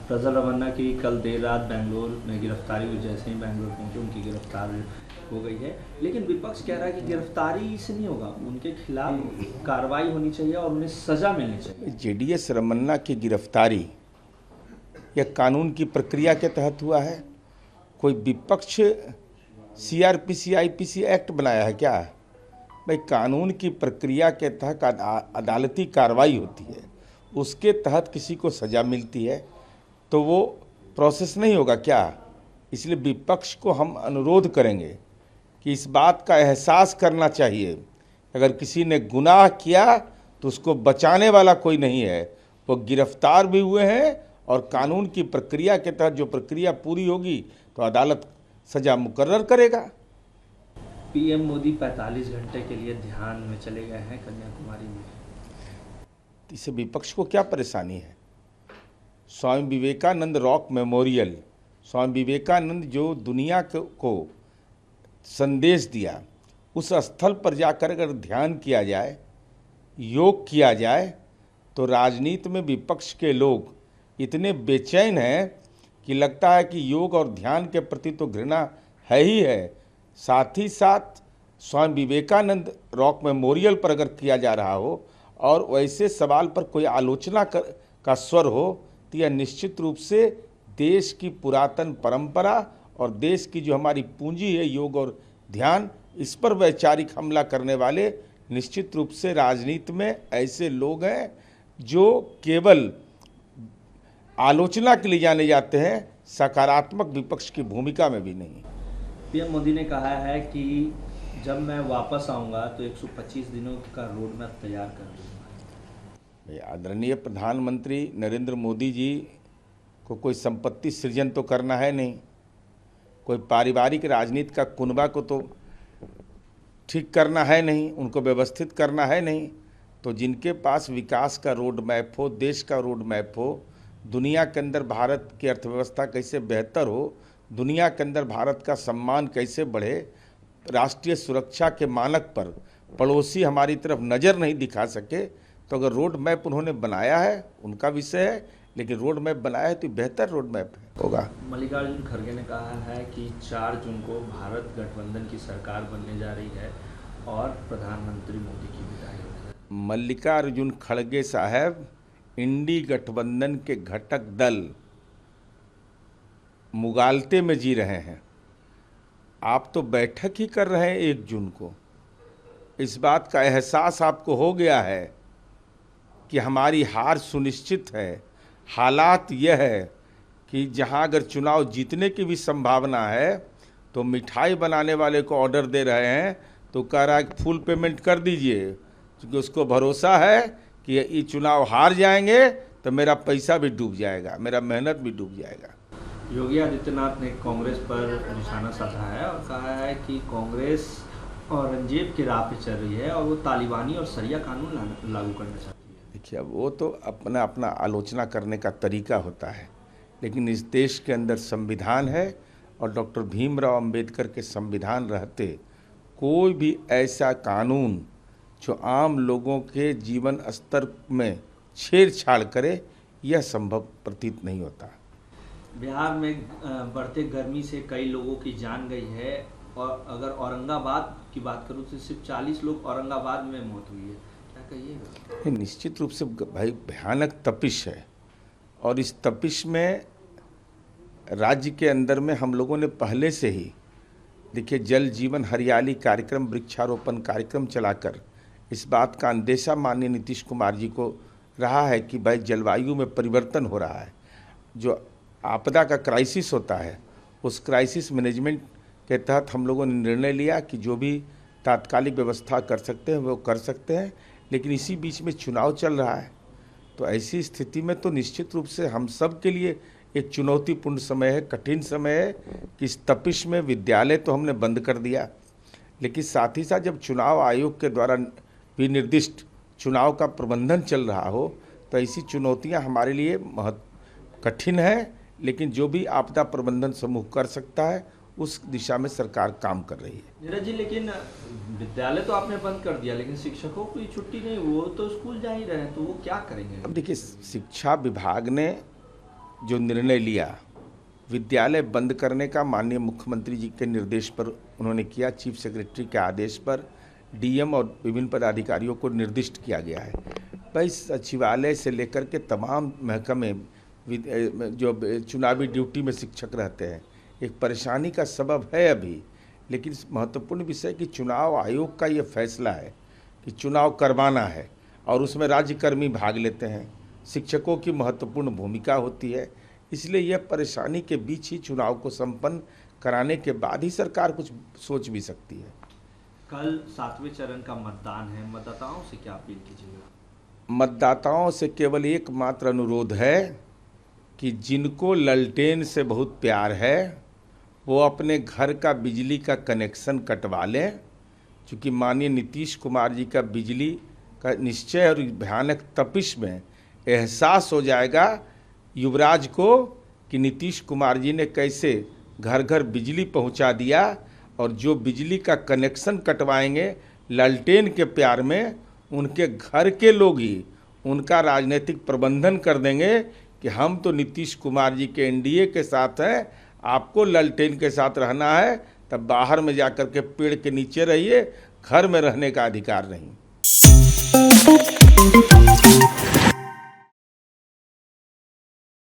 प्रज्वल रमन्ना की कल देर रात बेंगलोर में गिरफ्तारी हुई। जैसे ही बेंगलोर पहुंचे उनकी गिरफ्तारी हो गई है, लेकिन विपक्ष कह रहा है कि गिरफ्तारी से नहीं होगा, उनके खिलाफ कार्रवाई होनी चाहिए और उन्हें सजा मिलनी चाहिए। जेडीएस रमन्ना की गिरफ्तारी यह कानून की प्रक्रिया के तहत हुआ है। कोई विपक्ष सीआरपीसी आईपीसी एक्ट बनाया है क्या? भाई, कानून की प्रक्रिया के तहत अदालती कार्रवाई होती है, उसके तहत किसी को सज़ा मिलती है तो वो प्रोसेस नहीं होगा क्या? इसलिए विपक्ष को हम अनुरोध करेंगे कि इस बात का एहसास करना चाहिए, अगर किसी ने गुनाह किया तो उसको बचाने वाला कोई नहीं है। वो गिरफ्तार भी हुए हैं और कानून की प्रक्रिया के तहत जो प्रक्रिया पूरी होगी तो अदालत सजा मुकर्रर करेगा। पीएम मोदी 45 घंटे के लिए ध्यान में चले गए हैं कन्याकुमारी में। इससे विपक्ष को क्या परेशानी है? स्वामी विवेकानंद रॉक मेमोरियल, स्वामी विवेकानंद जो दुनिया को संदेश दिया, उस स्थल पर जाकर अगर ध्यान किया जाए, योग किया जाए, तो राजनीति में विपक्ष के लोग इतने बेचैन हैं कि लगता है कि योग और ध्यान के प्रति तो घृणा है ही है, साथ ही साथ स्वामी विवेकानंद रॉक मेमोरियल पर अगर किया जा रहा हो और वैसे सवाल पर कोई आलोचना का स्वर हो, तो यह निश्चित रूप से देश की पुरातन परंपरा और देश की जो हमारी पूंजी है योग और ध्यान, इस पर वैचारिक हमला करने वाले निश्चित रूप से राजनीति में ऐसे लोग हैं जो केवल आलोचना के लिए जाने जाते हैं, सकारात्मक विपक्ष की भूमिका में भी नहीं। पीएम मोदी ने कहा है कि जब मैं वापस आऊंगा तो 125 दिनों का रोड मैप तैयार कर दूंगा। आदरणीय प्रधानमंत्री नरेंद्र मोदी जी को कोई संपत्ति सृजन तो करना है नहीं, कोई पारिवारिक राजनीति का कुनबा को तो ठीक करना है नहीं, उनको व्यवस्थित करना है नहीं। तो जिनके पास विकास का रोड मैप हो, देश का रोड मैप हो, दुनिया के अंदर भारत की अर्थव्यवस्था कैसे बेहतर हो, दुनिया के अंदर भारत का सम्मान कैसे बढ़े, राष्ट्रीय सुरक्षा के मानक पर पड़ोसी हमारी तरफ नज़र नहीं दिखा सके, तो अगर रोड मैप उन्होंने बनाया है उनका विषय है, लेकिन रोड मैप बनाया है तो बेहतर रोड मैप होगा। मल्लिकार्जुन खड़गे ने कहा है कि 4 जून को भारत गठबंधन की सरकार बनने जा रही है और प्रधानमंत्री मोदी की विदाई होगी। मल्लिकार्जुन खड़गे साहब इंडी गठबंधन के घटक दल मुगालते में जी रहे हैं। आप तो बैठक ही कर रहे हैं 1 जून को। इस बात का एहसास आपको हो गया है कि हमारी हार सुनिश्चित है। हालात यह है कि जहां अगर चुनाव जीतने की भी संभावना है तो मिठाई बनाने वाले को ऑर्डर दे रहे हैं तो कह रहा है कि फुल पेमेंट कर दीजिए, क्योंकि उसको भरोसा है कि ये चुनाव हार जाएंगे तो मेरा पैसा भी डूब जाएगा, मेरा मेहनत भी डूब जाएगा। योगी आदित्यनाथ ने कांग्रेस पर निशाना साधा है और कहा है कि कांग्रेस औरंगजेब की राह पे चल रही है और वो तालिबानी और शरिया कानून लागू करना चाहती है। देखिए, अब वो तो अपना अपना आलोचना करने का तरीका होता है, लेकिन इस देश के अंदर संविधान है और डॉक्टर भीमराव अंबेडकर के संविधान रहते कोई भी ऐसा कानून जो आम लोगों के जीवन स्तर में छेड़छाड़ करे, यह संभव प्रतीत नहीं होता। बिहार में बढ़ते गर्मी से कई लोगों की जान गई है और अगर औरंगाबाद की बात करूँ तो सिर्फ 40 लोग औरंगाबाद में मौत हुई है, क्या कहिएगा? निश्चित रूप से भाई भयानक तपिश है और इस तपिश में राज्य के अंदर में हम लोगों ने पहले से ही देखिए जल जीवन हरियाली कार्यक्रम, वृक्षारोपण कार्यक्रम चलाकर इस बात का अंदेशा माननीय नीतीश कुमार जी को रहा है कि भाई जलवायु में परिवर्तन हो रहा है। जो आपदा का क्राइसिस होता है, उस क्राइसिस मैनेजमेंट के तहत हम लोगों ने निर्णय लिया कि जो भी तात्कालिक व्यवस्था कर सकते हैं वो कर सकते हैं, लेकिन इसी बीच में चुनाव चल रहा है। तो ऐसी स्थिति में तो निश्चित रूप से हम सब के लिए एक चुनौतीपूर्ण समय है, कठिन समय है कि इस तपिश में विद्यालय तो हमने बंद कर दिया, लेकिन साथ ही साथ जब चुनाव आयोग के द्वारा विनिर्दिष्ट चुनाव का प्रबंधन चल रहा हो तो ऐसी चुनौतियां हमारे लिए कठिन है, लेकिन जो भी आपदा प्रबंधन समूह कर सकता है उस दिशा में सरकार काम कर रही है। नीरज जी, लेकिन विद्यालय तो आपने बंद कर दिया, लेकिन शिक्षकों को छुट्टी नहीं, वो तो स्कूल जा ही रहे हैं, तो वो क्या करेंगे? अब देखिए, शिक्षा विभाग ने जो निर्णय लिया विद्यालय बंद करने का, माननीय मुख्यमंत्री जी के निर्देश पर उन्होंने किया, चीफ सेक्रेटरी के आदेश पर डीएम और विभिन्न पदाधिकारियों को निर्दिष्ट किया गया है। भाई सचिवालय से लेकर के तमाम महकमे जो चुनावी ड्यूटी में शिक्षक रहते हैं, एक परेशानी का सबब है अभी। लेकिन महत्वपूर्ण विषय कि चुनाव आयोग का ये फैसला है कि चुनाव करवाना है और उसमें राज्यकर्मी भाग लेते हैं, शिक्षकों की महत्वपूर्ण भूमिका होती है। इसलिए यह परेशानी के बीच ही चुनाव को संपन्न कराने के बाद ही सरकार कुछ सोच भी सकती है। कल 7वें चरण का मतदान है, मतदाताओं से क्या अपील कीजिएगा? मतदाताओं से केवल एकमात्र अनुरोध है कि जिनको ललटेन से बहुत प्यार है वो अपने घर का बिजली का कनेक्शन कटवा लें, क्योंकि माननीय नीतीश कुमार जी का बिजली का निश्चय और भयानक तपिश में एहसास हो जाएगा युवराज को कि नीतीश कुमार जी ने कैसे घर घर बिजली पहुंचा दिया, और जो बिजली का कनेक्शन कटवाएंगे ललटेन के प्यार में, उनके घर के लोग ही उनका राजनीतिक प्रबंधन कर देंगे कि हम तो नीतीश कुमार जी के एनडीए के साथ हैं, आपको ललटेन के साथ रहना है तब बाहर में जाकर के पेड़ के नीचे रहिए, घर में रहने का अधिकार नहीं।